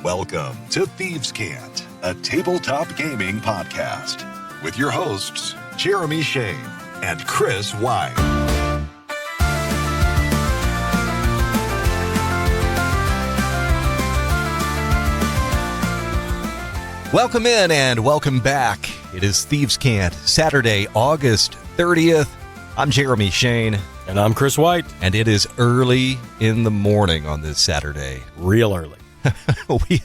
Welcome to Thieves' Cant, a tabletop gaming podcast, with your hosts, Jeremy Shane and Chris White. Welcome in and welcome back. It is Thieves' Cant, Saturday, August 30th. I'm Jeremy Shane. And I'm Chris White. And it is early in the morning on this Saturday. Real early. We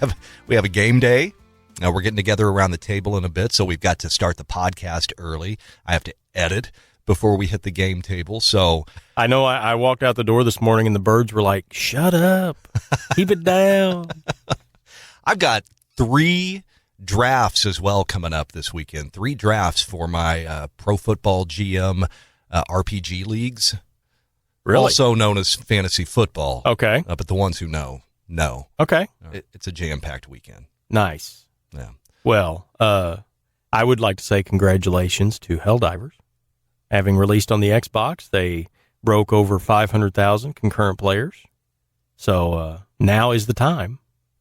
have a game day. Now we're getting together around the table in a bit, so we've got to start the podcast early. I have to edit before we hit the game table. So I know I walked out the door this morning and the birds were like, "Shut up. Keep it down." I've got 3 drafts as well coming up this weekend. 3 drafts for my Pro Football GM RPG leagues. Really? Also known as fantasy football. Okay. But the ones who know. Okay. It's a jam-packed weekend. Nice. Yeah. Well, I would like to say congratulations to Helldivers. Having released on the Xbox, they broke over 500,000 concurrent players. So now is the time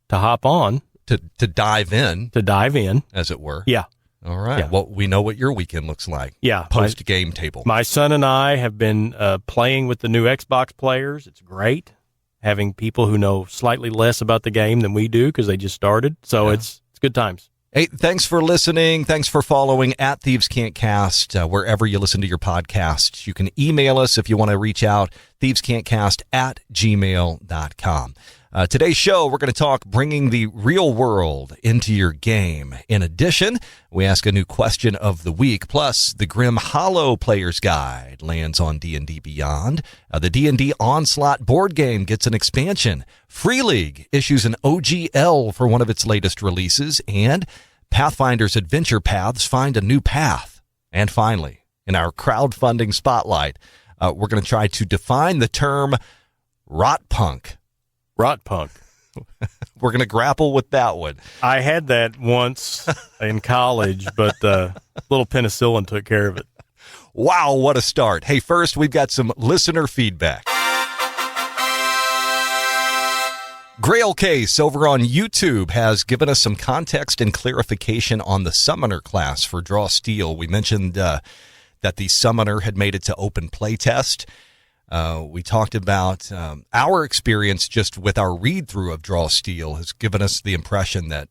to hop on. To dive in. To dive in. As it were. Yeah. All right. Yeah. Well, we know what your weekend looks like. Yeah. Post-game table. My son and I have been playing with the new Xbox players. It's great. Having people who know slightly less about the game than we do because they just started. So it's good times. Hey, thanks for listening. Thanks for following at thievescantcast, wherever you listen to your podcasts. You can email us if you want to reach out, thievescantcast@gmail.com. Today's show, we're going to talk bringing the real world into your game. In addition, we ask a new question of the week, plus the Grim Hollow Player's Guide lands on D&D Beyond. The D&D Onslaught board game gets an expansion. Free League issues an OGL for one of its latest releases, and Pathfinder's adventure paths find a new path. And finally, in our crowdfunding spotlight, we're going to try to define the term rot punk. Rot punk. We're going to grapple with that one. I had that once in college, but little penicillin took care of it. Wow, what a start. Hey, first, we've got some listener feedback. Grail Case over on YouTube has given us some context and clarification on the Summoner class for Draw Steel. We mentioned that the Summoner had made it to open playtest. We talked about our experience just with our read-through of Draw Steel has given us the impression that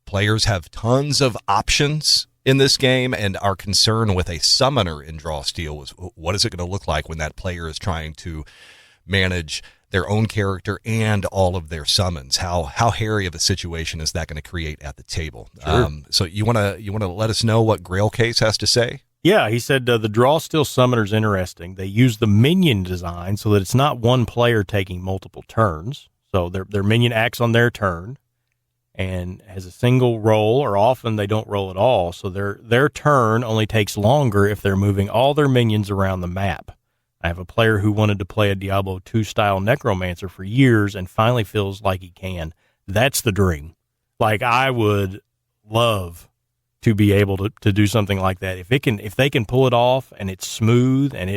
players have tons of options in this game, and our concern with a Summoner in Draw Steel was what is it going to look like when that player is trying to manage their own character and all of their summons. How hairy of a situation is that going to create at the table? Sure. So you want to let us know what Grail Case has to say? Yeah, he said the Draw Steel Summoner's interesting. They use the minion design so that it's not one player taking multiple turns. So their minion acts on their turn and has a single roll, or often they don't roll at all. So their turn only takes longer if they're moving all their minions around the map. I have a player who wanted to play a Diablo 2 style Necromancer for years and finally feels like he can. That's the dream. Like, I would love to be able to do something like that. If they can pull it off and it's smooth and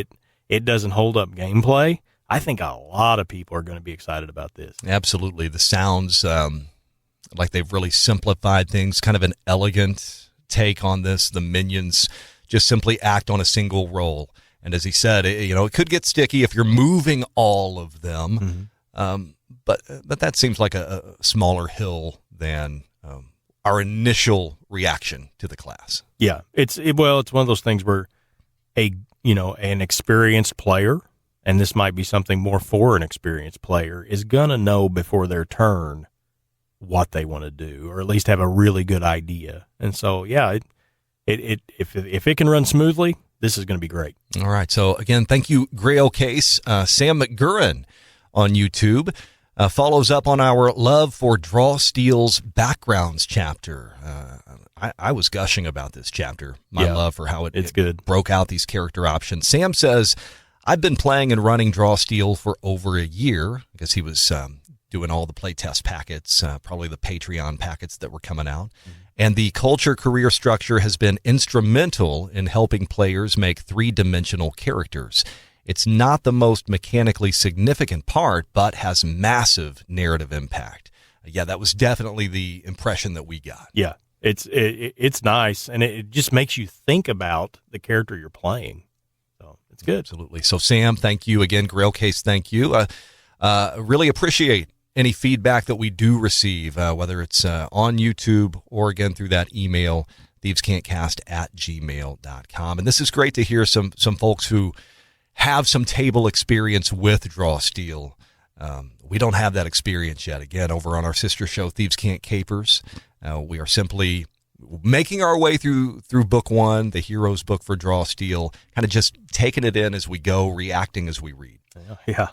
it doesn't hold up gameplay, I think a lot of people are going to be excited about this. Absolutely. The sounds like they've really simplified things, kind of an elegant take on this. The minions just simply act on a single roll. And as he said, it could get sticky if you're moving all of them. Mm-hmm. But that seems like a smaller hill than our initial reaction to the class. Yeah, it's one of those things where an experienced player, and this might be something more for an experienced player, is gonna know before their turn what they want to do, or at least have a really good idea. And so, yeah, if it can run smoothly, this is going to be great. All right. So again, thank you, Grail Case. Sam McGurran on YouTube follows up on our love for Draw Steel's backgrounds chapter. I was gushing about this chapter, my love for how it good. Broke out these character options. Sam says, I've been playing and running Draw Steel for over a year. I guess he was doing all the playtest packets, probably the Patreon packets that were coming out. Mm-hmm. And the culture career structure has been instrumental in helping players make three-dimensional characters. It's not the most mechanically significant part, but has massive narrative impact. yeah, that was definitely the impression that we got. Yeah, it's nice, and it just makes you think about the character you're playing. So it's good. Absolutely. So, Sam, thank you again. Grail Case, thank you. Really appreciate any feedback that we do receive, whether it's on YouTube or, again, through that email, thievescantcast@gmail.com. And this is great to hear some folks who have some table experience with Draw Steel. We don't have that experience yet. Again, over on our sister show, Thieves Can't Capers, we are simply making our way through book one, the hero's book for Draw Steel, kind of just taking it in as we go, reacting as we read. Yeah.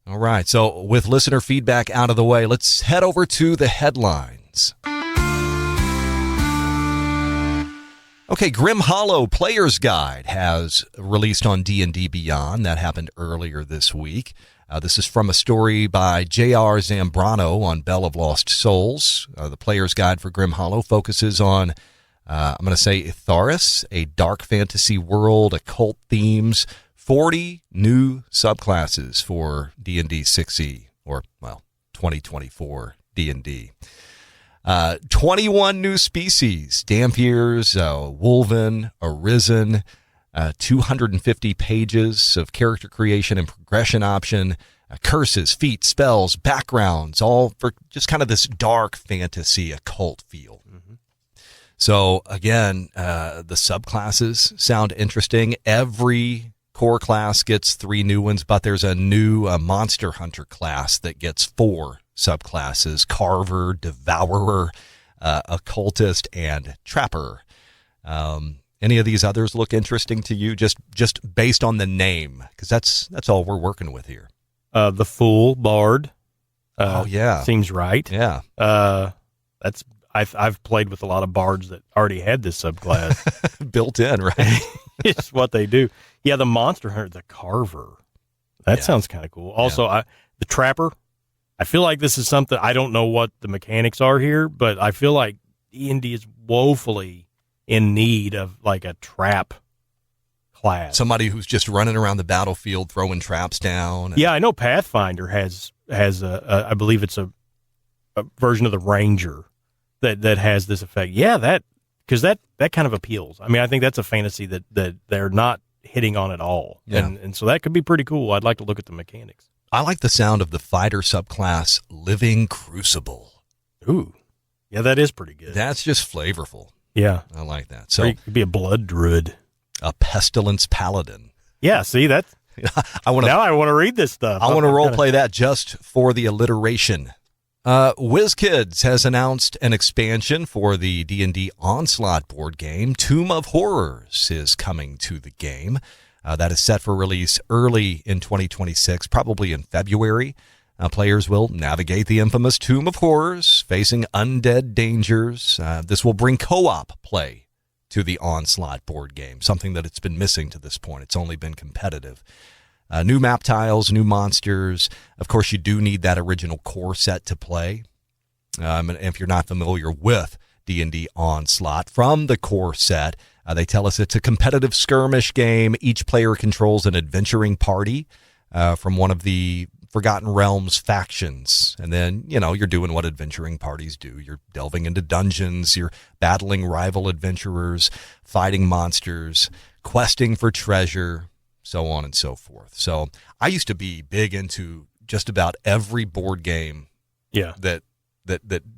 All right. So with listener feedback out of the way, let's head over to the headlines. Okay, Grim Hollow Player's Guide has released on D&D Beyond. That happened earlier this week. This is from a story by J.R. Zambrano on Bell of Lost Souls. The Player's Guide for Grim Hollow focuses on, I'm going to say, Itharis, a dark fantasy world, occult themes, 40 new subclasses for D&D 6e, or, well, 2024 D&D. 21 new species, Dampiers, Wolven, Arisen, 250 pages of character creation and progression option, curses, feats, spells, backgrounds, all for just kind of this dark fantasy occult feel. Mm-hmm. So again, the subclasses sound interesting. Every core class gets 3 new ones, but there's a new monster hunter class that gets 4 subclasses: Carver, Devourer, Occultist, and Trapper. Any of these others look interesting to you, just based on the name? Because that's all we're working with here. The Fool Bard. Yeah, seems right. Yeah, that's I've played with a lot of bards that already had this subclass built in, right? It's what they do. Yeah, the Monster Hunter, the Carver. That sounds kind of cool. Also, the Trapper. I feel like this is something, I don't know what the mechanics are here, but I feel like D&D is woefully in need of like a trap class. Somebody who's just running around the battlefield throwing traps down. Yeah, I know Pathfinder has I believe it's a version of the Ranger that has this effect. Yeah, because that kind of appeals. I mean, I think that's a fantasy that they're not hitting on at all. Yeah. And so that could be pretty cool. I'd like to look at the mechanics. I like the sound of the fighter subclass, Living Crucible. Ooh, yeah, that is pretty good. That's just flavorful. Yeah, I like that. So or you could be a blood druid, a pestilence paladin. Yeah, see that's. I want to read this stuff. I want to role play that just for the alliteration. WizKids has announced an expansion for the D&D Onslaught board game. Tomb of Horrors is coming to the game. That is set for release early in 2026, probably in February. Players will navigate the infamous Tomb of Horrors, facing undead dangers. This will bring co-op play to the Onslaught board game, something that it's been missing to this point. It's only been competitive. New map tiles, new monsters. Of course, you do need that original core set to play. And if you're not familiar with D&D Onslaught, from the core set, they tell us it's a competitive skirmish game. Each player controls an adventuring party from one of the Forgotten Realms factions. And then, you're doing what adventuring parties do. You're delving into dungeons. You're battling rival adventurers, fighting monsters, questing for treasure, so on and so forth. So I used to be big into just about every board game that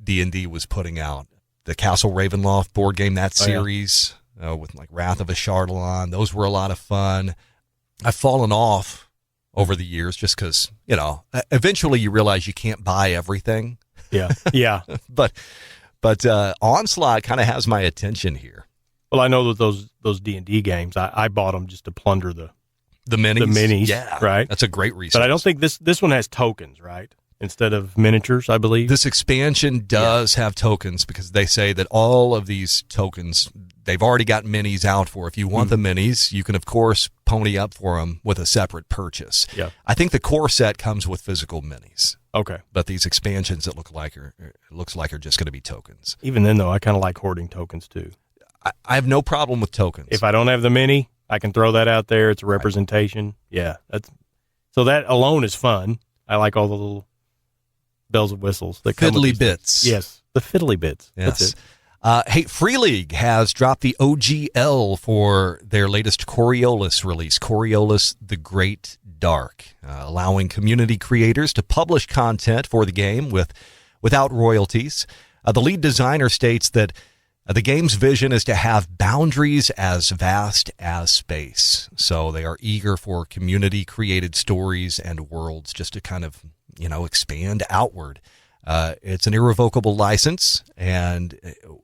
D&D was putting out. The Castle Ravenloft board game, that series... with like Wrath of a Chardalon. Those were a lot of fun. I've fallen off over the years just because, eventually you realize you can't buy everything. Yeah. Yeah. but Onslaught kind of has my attention here. Well, I know that those D&D games, I bought them just to plunder the minis. The minis. Yeah. Right. That's a great resource. But I don't think this one has tokens, right? Instead of miniatures, I believe. This expansion does have tokens because they say that all of these tokens, they've already got minis out for. If you want the minis, you can, of course, pony up for them with a separate purchase. Yeah. I think the core set comes with physical minis. Okay. But these expansions, it looks like are just going to be tokens. Even then, though, I kind of like hoarding tokens, too. I have no problem with tokens. If I don't have the mini, I can throw that out there. It's a representation. Right. Yeah. So that alone is fun. I like all the little bells and whistles that come with Fiddly these bits. things. Yes, the fiddly bits. Yes. That's it. Hey, Free League has dropped the OGL for their latest Coriolis release, Coriolis the Great Dark, allowing community creators to publish content for the game without royalties. The lead designer states that the game's vision is to have boundaries as vast as space. So they are eager for community-created stories and worlds just to kind of, expand outward. It's an irrevocable license, and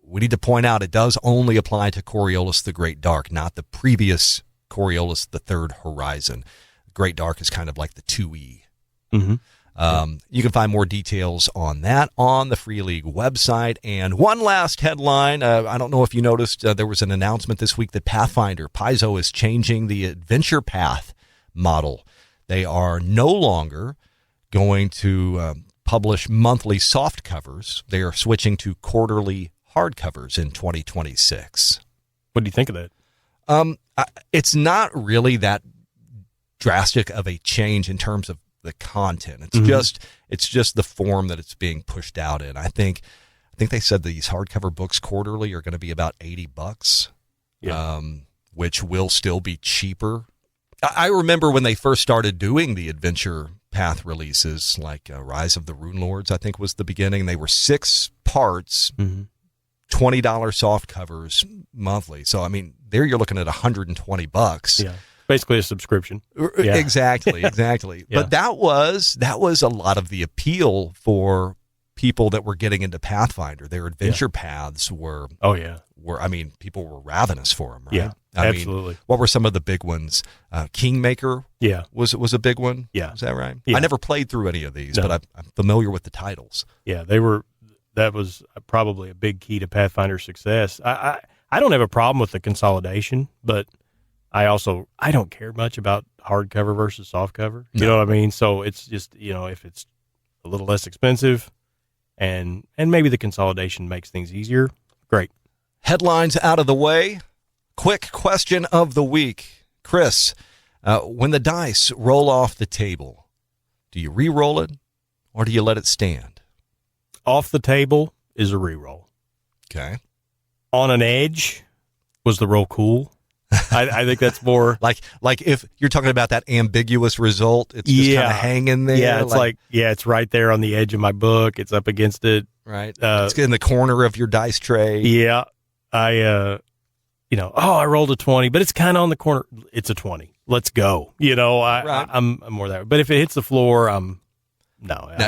we need to point out it does only apply to Coriolis the Great Dark, not the previous Coriolis the Third Horizon. Great Dark is kind of like the 2E. Mm-hmm. You can find more details on that on the Free League website. And one last headline. I don't know if you noticed, there was an announcement this week that Pathfinder, Paizo, is changing the adventure path model. They are no longer going to publish monthly soft covers. They are switching to quarterly hardcovers in 2026. What do you think of that? It's not really that drastic of a change in terms of the content. It's just the form that it's being pushed out in. I think they said these hardcover books quarterly are going to be about $80, which will still be cheaper. I remember when they first started doing the adventure path releases, like Rise of the Rune Lords, I think was the beginning. They were 6 parts, $20 soft covers monthly. So I mean, there you're looking at $120. Yeah. Basically a subscription. Yeah. Exactly. Yeah. But that was a lot of the appeal for people that were getting into Pathfinder. Their adventure paths were people were ravenous for them, right? Yeah, absolutely. What were some of the big ones? Kingmaker was a big one. Yeah. Is that right? Yeah. I never played through any of these, but I'm familiar with the titles. Yeah, that was probably a big key to Pathfinder's success. I don't have a problem with the consolidation, but I don't care much about hardcover versus softcover. You know what I mean? So it's just, if it's a little less expensive and maybe the consolidation makes things easier, great. Headlines out of the way. Quick question of the week. Chris, when the dice roll off the table, do you re-roll it or do you let it stand? Off the table is a re-roll. Okay. On an edge, was the roll cool? I think that's more like if you're talking about that ambiguous result, it's just kind of hanging there. Yeah, it's it's right there on the edge of my book. It's up against it. Right. It's in the corner of your dice tray. Yeah. I rolled a 20, but it's kind of on the corner. It's a 20. Let's go. I'm more that way. But if it hits the floor, I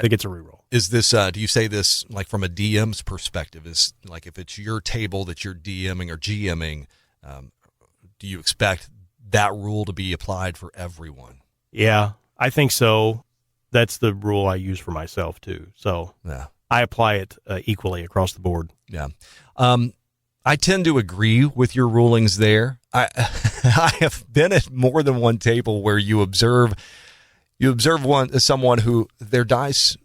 think it's a reroll. Is this, do you say this like from a DM's perspective? Is like if it's your table that you're DMing or GMing, do you expect that rule to be applied for everyone? Yeah, I think so. That's the rule I use for myself too. So I apply it equally across the board. Yeah. I tend to agree with your rulings there. I have been at more than one table where you observe someone who their dice,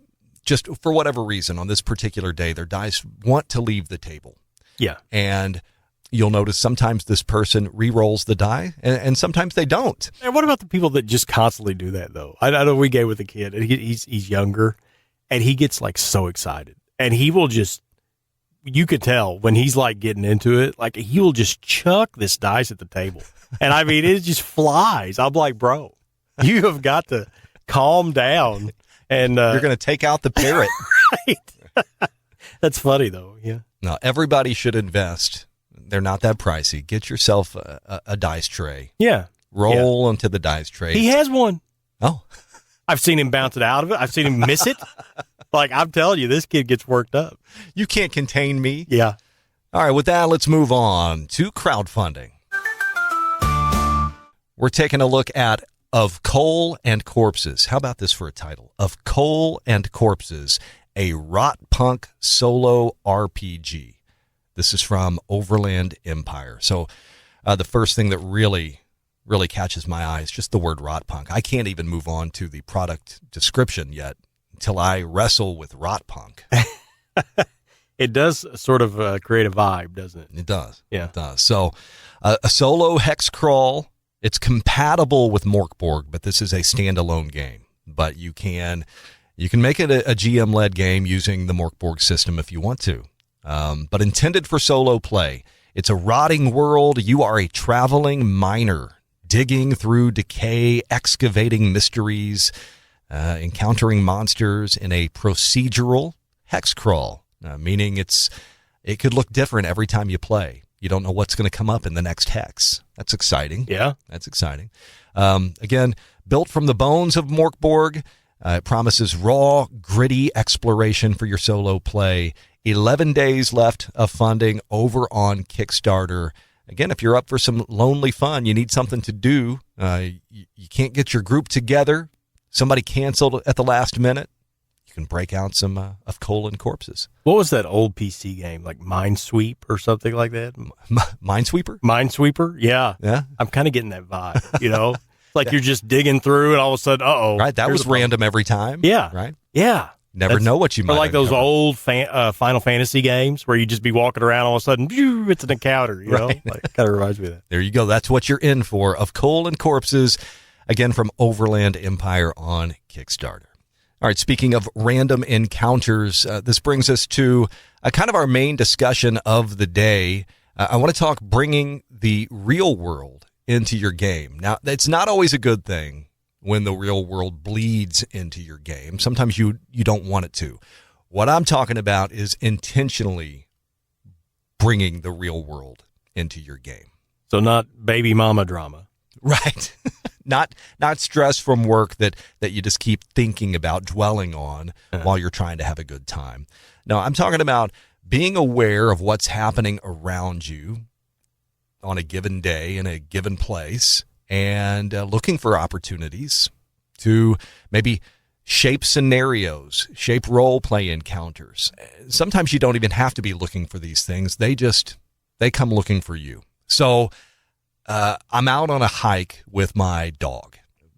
just for whatever reason on this particular day, their dice want to leave the table. Yeah. And you'll notice sometimes this person re-rolls the die and sometimes they don't. And what about the people that just constantly do that though? I know we gave with a kid and he's younger and he gets like so excited and he will just, you could tell when he's like getting into it, like he will just chuck this dice at the table. And I mean, it just flies. I'm like, bro, you have got to calm down. And you're going to take out the parrot. Right. That's funny though. Yeah. No, everybody should invest. They're not that pricey. Get yourself a dice tray. Yeah. Roll into the dice tray. He has one. Oh. I've seen him bounce it out of it. I've seen him miss it. Like, I'm telling you, this kid gets worked up. You can't contain me. Yeah. All right, with that, let's move on to crowdfunding. We're taking a look at Of Coal and Corpses. How about this for a title? Of Coal and Corpses, a rot punk solo RPG. This is from Overland Empire. So the first thing that really catches my eye is just the word rot punk. I can't even move on to the product description yet until I wrestle with rot punk. It does sort of create a vibe, doesn't it? It does. Yeah. It does. So a solo hex crawl. It's compatible with Morkborg, but this is a standalone game. But you can You can make it a GM-led game using the Morkborg system if you want to, but intended for solo play. It's a rotting world. You are a traveling miner, digging through decay, excavating mysteries, encountering monsters in a procedural hex crawl, meaning it could look different every time you play. You don't know what's going to come up in the next hex. That's exciting. Yeah. That's exciting. Again, built from the bones of Morkborg, it promises raw, gritty exploration for your solo play. 11 days left of funding over on Kickstarter. Again, if you're up for some lonely fun, you need something to do. You can't get your group together. Somebody canceled at the last minute. You can break out some of Colon Corpses. What was that old PC game, like Minesweep or something like that? Minesweeper? Minesweeper, yeah. Yeah. I'm kind of getting that vibe, you know? Like you're just digging through and all of a sudden, Right, that was random every time. Yeah. Right? Yeah. Never know what you might Or like those uncover. old Final Fantasy games where you just be walking around, all of a sudden, it's an encounter, you know? Right. Like, kind of reminds me of that. There you go. That's what you're in for. Of Coal and Corpses, again, from Overland Empire on Kickstarter. All right, speaking of random encounters, this brings us to kind of our main discussion of the day. I want to talk bringing the real world into your game. Now, it's not always a good thing when the real world bleeds into your game. Sometimes you don't want it to. What I'm talking about is intentionally bringing the real world into your game. So not baby mama drama. Right. Not stress from work that you just keep thinking about, dwelling on while you're trying to have a good time. No, I'm talking about being aware of what's happening around you on a given day in a given place, and looking for opportunities to maybe shape scenarios, shape role-play encounters. Sometimes you don't even have to be looking for these things. They come looking for you. So I'm out on a hike with my dog,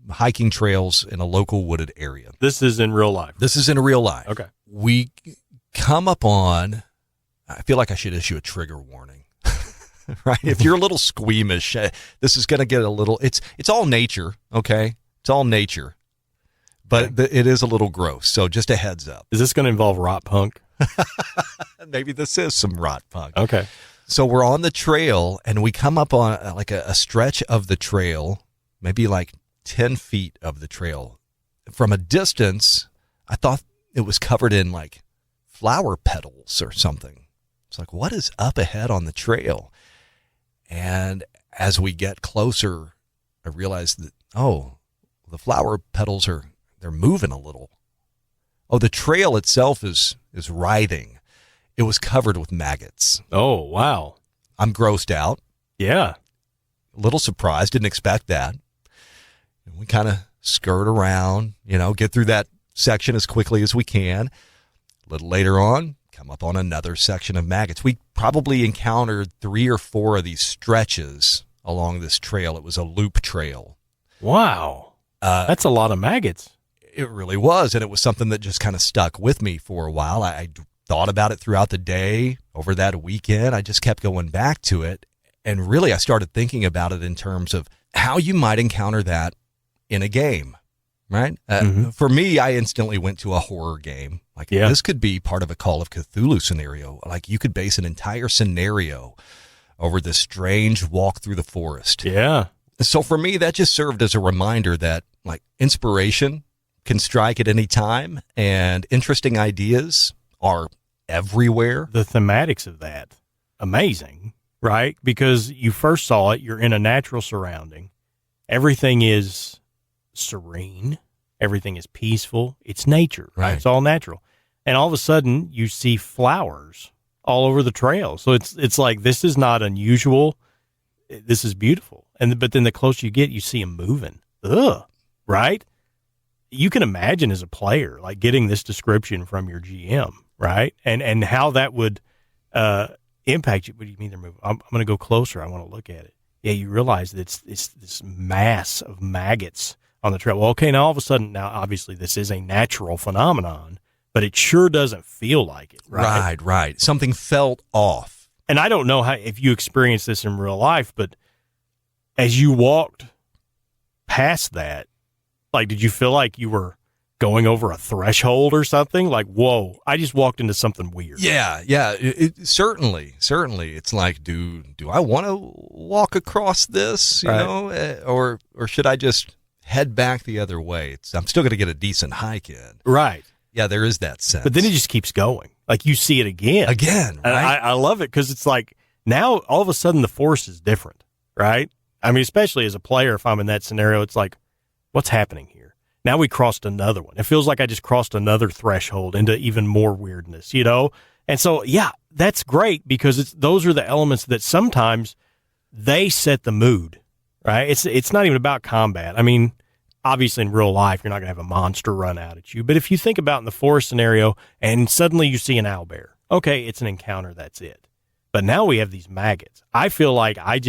hiking trails in a local wooded area. This is in real life. This is in real life. Okay. We come up on, I feel like I should issue a trigger warning. Right? If you're a little squeamish, this is going to get a little, it's all nature, okay? It's all nature. But it is a little gross, so just a heads up. Is this going to involve rot punk? Maybe this is some rot punk. Okay. So we're on the trail, and we come up on like a stretch of the trail, maybe like 10 feet of the trail. From a distance, I thought it was covered in like flower petals or something. It's like, what is up ahead on the trail? And as we get closer, I realized that, the flower petals they're moving a little. Oh, the trail itself is writhing. It was covered with maggots. Oh, wow. I'm grossed out. Yeah. A little surprised. Didn't expect that. And we kind of skirt around, get through that section as quickly as we can. A little later on, come up on another section of maggots. We probably encountered 3 or 4 of these stretches along this trail. It was a loop trail. Wow. That's a lot of maggots. It really was. And it was something that just kind of stuck with me for a while. I thought about it throughout the day. Over that weekend, I just kept going back to it. And really, I started thinking about it in terms of how you might encounter that in a game, right? For me, I instantly went to a horror game. Like, this could be part of a Call of Cthulhu scenario. Like, you could base an entire scenario over this strange walk through the forest. Yeah. So for me, that just served as a reminder that, like, inspiration can strike at any time, and interesting ideas are everywhere. The thematics of that, amazing, right? Because you first saw it, you're in a natural surrounding. Everything is serene. Everything is peaceful. It's nature, right? It's all natural. And all of a sudden, you see flowers all over the trail. So it's like, this is not unusual. This is beautiful. But then the closer you get, you see them moving. Right? You can imagine as a player, like getting this description from your GM, right? And how that would impact you. What do you mean they're moving? I'm going to go closer. I want to look at it. Yeah, you realize that it's this mass of maggots on the trail. Well, okay, now all of a sudden, obviously this is a natural phenomenon, but it sure doesn't feel like it, right? Right. Something felt off. And I don't know if you experienced this in real life, but as you walked past that, like, did you feel like you were going over a threshold or something. Like, whoa, I just walked into something weird. Yeah. Certainly. It's like, do I want to walk across this, you know, or should I just head back the other way? I'm still going to get a decent hike in. Right. Yeah, there is that sense. But then it just keeps going. Like, you see it again. Right? And I love it because it's like, now all of a sudden the force is different, right? I mean, especially as a player, if I'm in that scenario, it's like, what's happening here? Now we crossed another one. It feels like I just crossed another threshold into even more weirdness, you know? And so, yeah, that's great because those are the elements that sometimes they set the mood, right? It's not even about combat. I mean, obviously in real life, you're not going to have a monster run out at you. But if you think about in the forest scenario and suddenly you see an owlbear, okay, it's an encounter, that's it. But now we have these maggots. I feel like I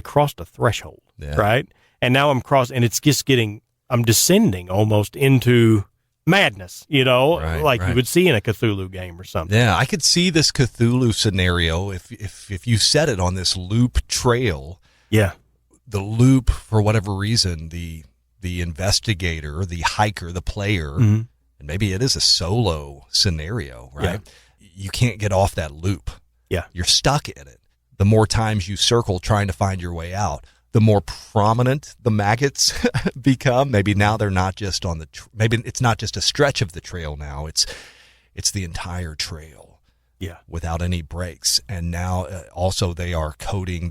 crossed a threshold, right? And now and it's just I'm descending almost into madness, you know, you would see in a Cthulhu game or something. Yeah, I could see this Cthulhu scenario if you set it on this loop trail. Yeah. The loop, for whatever reason, the investigator, the hiker, the player, and maybe it is a solo scenario, right? Yeah. You can't get off that loop. Yeah. You're stuck in it. The more times you circle trying to find your way out, the more prominent the maggots become. Maybe now they're not just on maybe it's not just a stretch of the trail now. It's the entire trail. Yeah. Without any breaks. And now also they are coating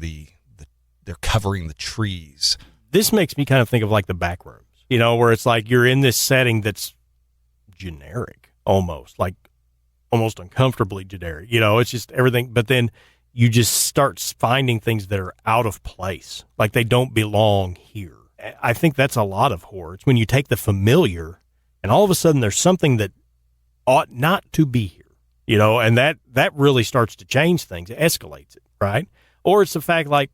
they're covering the trees. This makes me kind of think of like the back rooms, you know, where it's like you're in this setting that's generic almost, like almost uncomfortably generic, you know, it's just everything. But then you just start finding things that are out of place, like they don't belong here. I think that's a lot of horror. It's when you take the familiar and all of a sudden there's something that ought not to be here, you know, and that really starts to change things. It escalates it, right? Or it's the fact like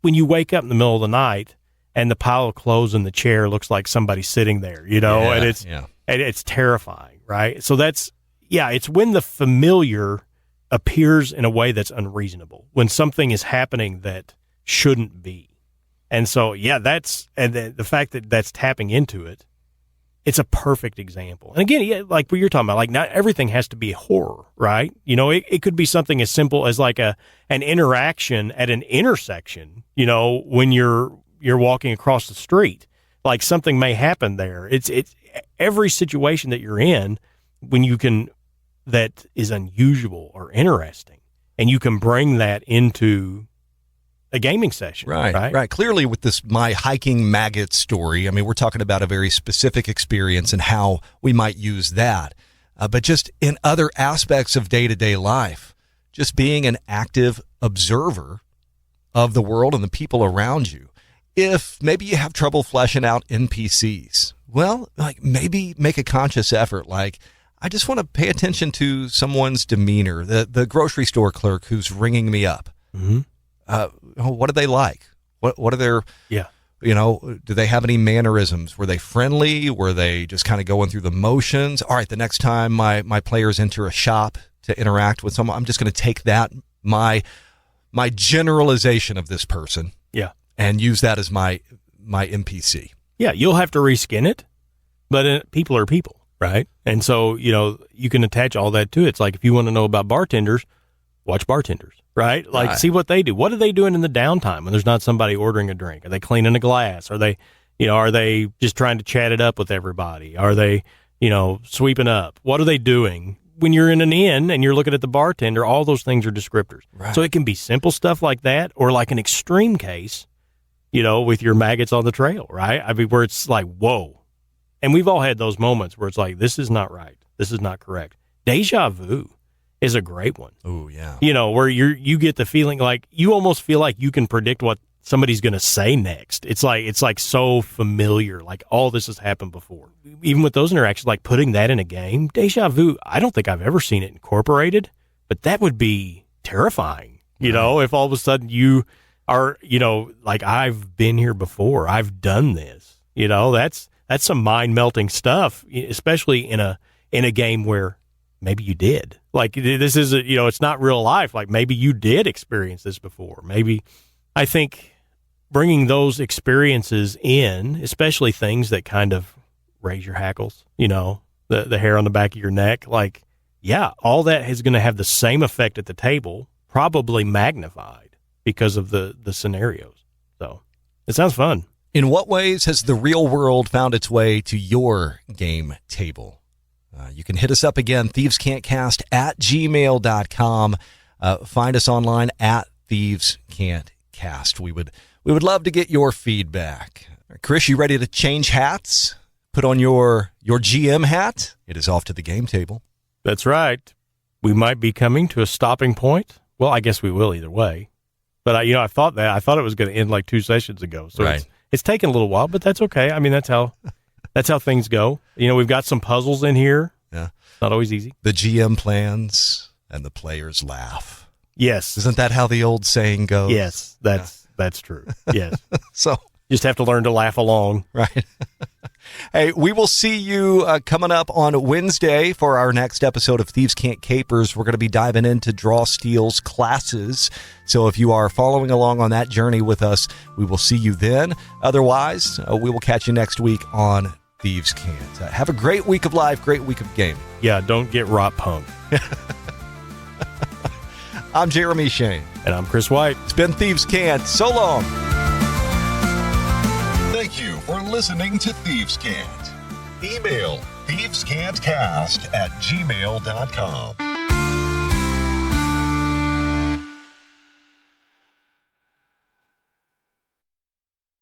when you wake up in the middle of the night and the pile of clothes in the chair looks like somebody's sitting there, you know, and it's terrifying, right? So it's when the familiar appears in a way that's unreasonable, when something is happening that shouldn't be. And so, the fact that that's tapping into it, it's a perfect example. And again, like what you're talking about, like not everything has to be horror, right? You know, it could be something as simple as like an interaction at an intersection, you know, when you're walking across the street, like something may happen there. It's every situation that you're in that is unusual or interesting, and you can bring that into a gaming session. Right. Clearly with this My Hiking Maggot story, I mean, we're talking about a very specific experience and how we might use that. But just in other aspects of day-to-day life, just being an active observer of the world and the people around you. If maybe you have trouble fleshing out NPCs, well, like maybe make a conscious effort, like, I just want to pay attention to someone's demeanor, the grocery store clerk who's ringing me up. Mm-hmm. What are they like? What are their, you know, do they have any mannerisms? Were they friendly? Were they just kind of going through the motions? All right, the next time my players enter a shop to interact with someone, I'm just going to take that, my generalization of this person, and use that as my NPC. Yeah, you'll have to reskin it, but people are people. Right. And so, you know, you can attach all that to it. It's like, if you want to know about bartenders, watch bartenders, right? Like, see what they do. What are they doing in the downtime when there's not somebody ordering a drink? Are they cleaning a glass? Are they just trying to chat it up with everybody? Are they, you know, sweeping up? What are they doing? When you're in an inn and you're looking at the bartender, all those things are descriptors. Right. So it can be simple stuff like that, or like an extreme case, you know, with your maggots on the trail, right? I mean, where it's like, whoa. And we've all had those moments where it's like, this is not right. This is not correct. Deja vu is a great one. Oh, yeah. You know, where you get the feeling like you almost feel like you can predict what somebody's going to say next. It's like so familiar. Like all this has happened before. Even with those interactions, like putting that in a game, deja vu, I don't think I've ever seen it incorporated, but that would be terrifying. You know, if all of a sudden you are, you know, like, I've been here before. I've done this. You know, that's some mind-melting stuff, especially in a game where maybe you did. Like, this is, you know, it's not real life. Like, maybe you did experience this before. Maybe, I think bringing those experiences in, especially things that kind of raise your hackles, the hair on the back of your neck. Like, yeah, all that is going to have the same effect at the table, probably magnified because of the scenarios. So it sounds fun. In what ways has the real world found its way to your game table? You can hit us up again, thievescantcast@gmail.com. Find us online at thievescantcast. We would love to get your feedback. Chris, you ready to change hats? Put on your GM hat? It is off to the game table. That's right. We might be coming to a stopping point. Well, I guess we will either way. But I thought it was going to end like 2 sessions ago. So right. It's taken a little while, but that's okay. I mean, that's how things go. We've got some puzzles in here. Yeah. Not always easy. The GM plans and the players laugh. Yes. Isn't that how the old saying goes? Yes, that's true. Yes. So just have to learn to laugh along. Right. Hey, we will see you coming up on Wednesday for our next episode of Thieves Can't Capers. We're going to be diving into Draw Steel's classes. So if you are following along on that journey with us, we will see you then. Otherwise, we will catch you next week on Thieves Can't. Have a great week of life, great week of gaming. Yeah, don't get rot punked. I'm Jeremy Shane. And I'm Chris White. It's been Thieves Can't. So long. Thank you for listening to Thieves Can't. Email thievescantcast@gmail.com.